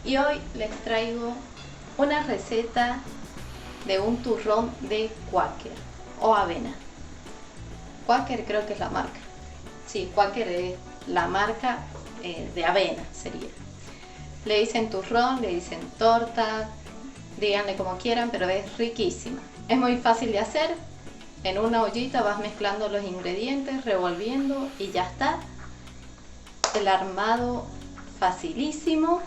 Y hoy les traigo una receta de un turrón de Quaker o avena. Quaker creo que es la marca. Sí, Quaker es la marca de avena sería. Le dicen turrón, le dicen torta, díganle como quieran, pero es riquísima. Es muy fácil de hacer. En una ollita vas mezclando los ingredientes, revolviendo y ya está. El armado facilísimo,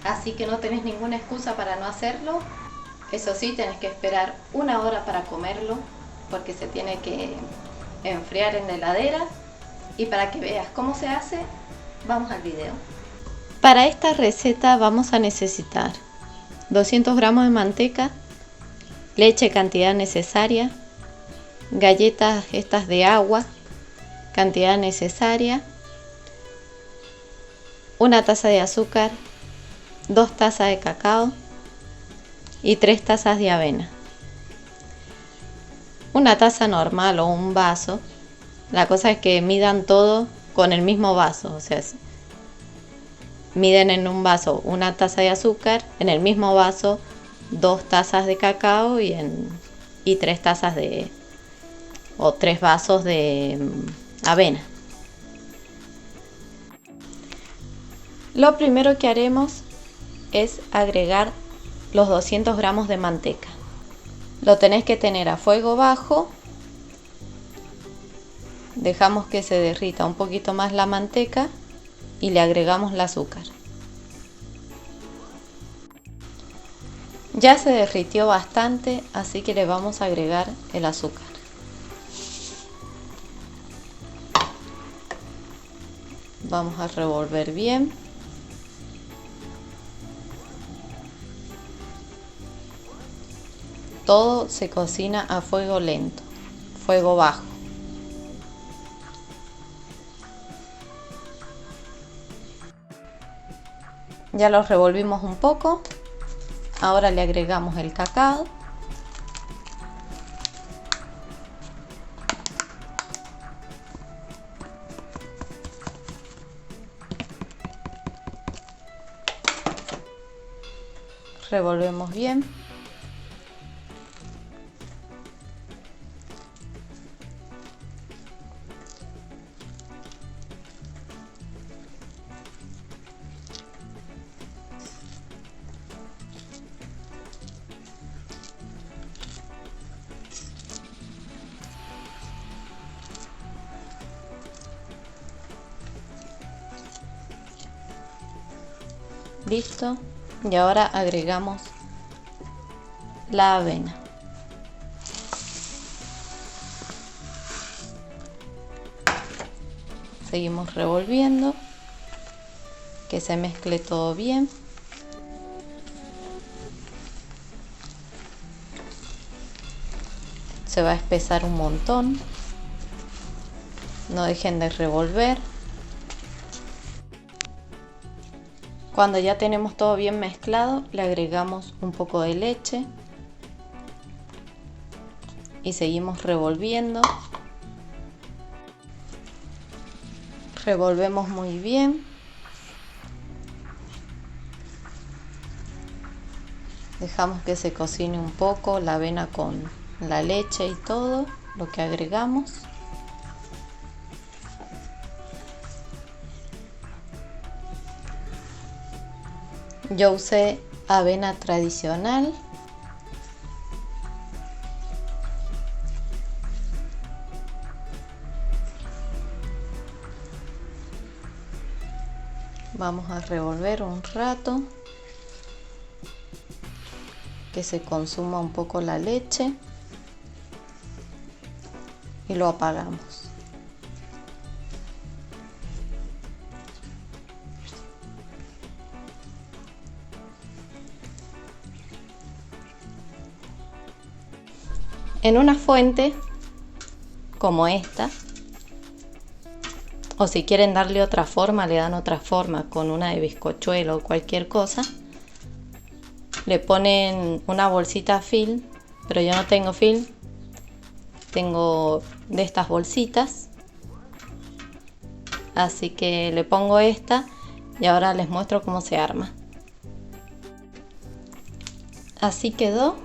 así que no tenés ninguna excusa para no hacerlo. Eso sí, tenés que esperar 1 hora para comerlo porque se tiene que enfriar en la heladera. Y para que veas cómo se hace, vamos al video. Para esta receta vamos a necesitar 200 gramos de manteca, leche cantidad necesaria, galletas estas de agua, cantidad necesaria, 1 taza de azúcar, 2 tazas de cacao y 3 tazas de avena. Una taza normal o un vaso, la cosa es que midan todo con el mismo vaso, o sea, miden en un vaso 1 taza de azúcar, en el mismo vaso 2 tazas de cacao y 3 tazas o 3 vasos de avena. Lo primero que haremos es agregar los 200 gramos de manteca. Lo tenés que tener a fuego bajo. Dejamos que se derrita un poquito más la manteca y le agregamos el azúcar. Ya se derritió bastante, así que le vamos a agregar el azúcar. Vamos a revolver bien. Todo se cocina a fuego lento, fuego bajo. Ya lo revolvimos un poco. Ahora le agregamos el cacao. Revolvemos bien. Listo. Y ahora agregamos la avena. Seguimos revolviendo, que se mezcle todo bien. Se va a espesar un montón. No dejen de revolver. Cuando ya tenemos todo bien mezclado, le agregamos un poco de leche y seguimos revolviendo. Revolvemos muy bien. Dejamos que se cocine un poco la avena con la leche y todo lo que agregamos. Yo usé avena tradicional. Vamos a revolver un rato, que se consuma un poco la leche y lo apagamos. En una fuente como esta, o si quieren darle otra forma, le dan otra forma con una de bizcochuelo o cualquier cosa, le ponen una bolsita film, pero yo no tengo film, tengo de estas bolsitas, así que le pongo esta y ahora les muestro cómo se arma. Así quedó.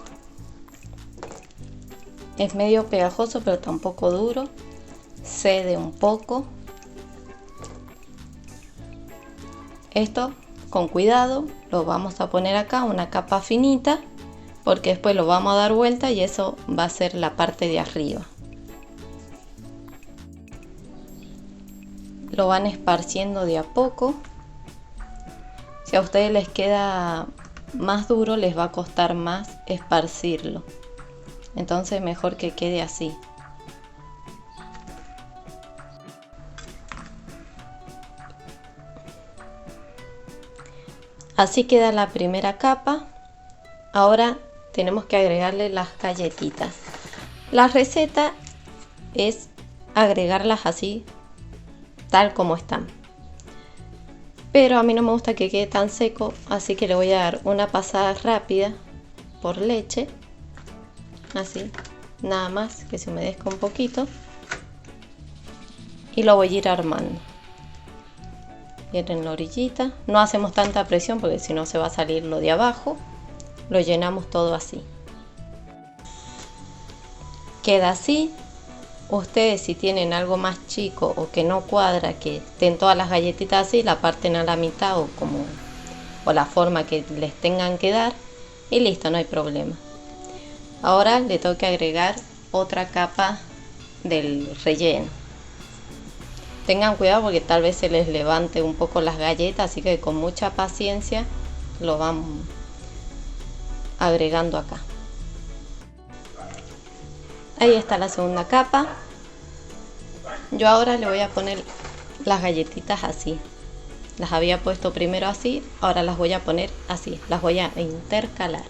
Es medio pegajoso, pero tampoco duro. Cede un poco. Esto con cuidado lo vamos a poner acá, una capa finita, porque después lo vamos a dar vuelta y eso va a ser la parte de arriba. Lo van esparciendo de a poco. Si a ustedes les queda más duro, les va a costar más esparcirlo. Entonces mejor que quede así. Así queda la primera capa. Ahora tenemos que agregarle las galletitas. La receta es agregarlas así, tal como están. Pero a mí no me gusta que quede tan seco, así que le voy a dar una pasada rápida por leche. Así, nada más que se humedezca un poquito. Y lo voy a ir armando. Miren la orillita. No hacemos tanta presión porque si no se va a salir lo de abajo. Lo llenamos todo así. Queda así. Ustedes si tienen algo más chico o que no cuadra, que estén todas las galletitas así, la parten a la mitad o la forma que les tengan que dar. Y listo, no hay problema. Ahora le tengo que agregar otra capa del relleno. Tengan cuidado porque tal vez se les levante un poco las galletas, así que con mucha paciencia lo vamos agregando acá. Ahí está la segunda capa. Yo ahora le voy a poner las galletitas así. Las había puesto primero así, ahora las voy a poner así. Las voy a intercalar.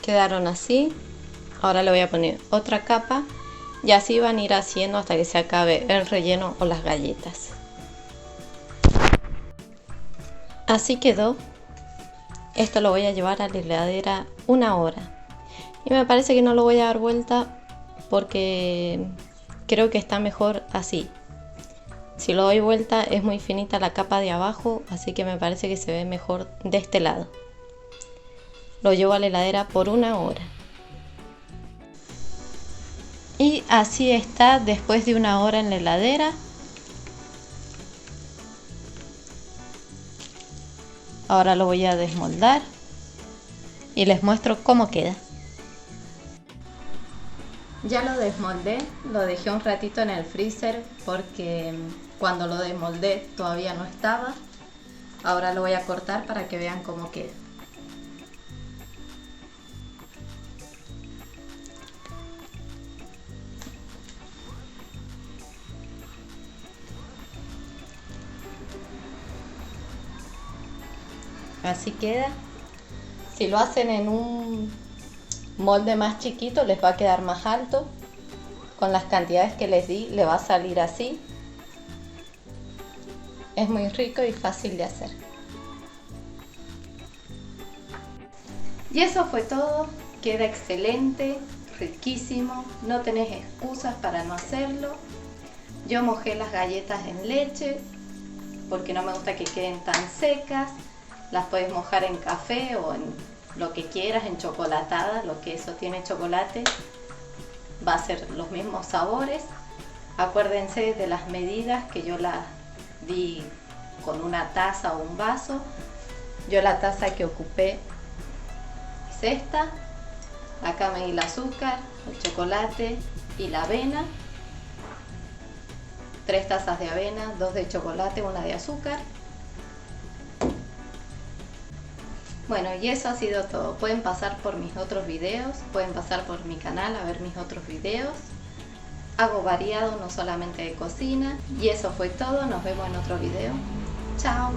Quedaron así. Ahora le voy a poner otra capa y así van a ir haciendo hasta que se acabe el relleno o las galletas. Así quedó. Esto lo voy a llevar a la heladera 1 hora. Y me parece que no lo voy a dar vuelta porque creo que está mejor así. Si lo doy vuelta es muy finita la capa de abajo, así que me parece que se ve mejor de este lado. Lo llevo a la heladera por 1 hora. Y así está después de 1 hora en la heladera. Ahora lo voy a desmoldar y les muestro cómo queda. Ya lo desmoldé, lo dejé un ratito en el freezer porque cuando lo desmoldé todavía no estaba. Ahora lo voy a cortar para que vean cómo queda. Así queda. Si lo hacen en un molde más chiquito les va a quedar más alto. Con las cantidades que les di le va a salir así. Es muy rico y fácil de hacer. Y eso fue todo. Queda excelente, riquísimo. No tenés excusas para no hacerlo. Yo mojé las galletas en leche porque no me gusta que queden tan secas. Las puedes mojar en café o en lo que quieras, en chocolatada, lo que eso tiene chocolate. Va a ser los mismos sabores. Acuérdense de las medidas que yo las di con una taza o un vaso. Yo la taza que ocupé es esta. Acá me di el azúcar, el chocolate y la avena. 3 tazas de avena, 2 de chocolate, 1 de azúcar. Bueno, y eso ha sido todo. Pueden pasar por mis otros videos, pueden pasar por mi canal a ver mis otros videos. Hago variado, no solamente de cocina. Y eso fue todo, nos vemos en otro video. Chao.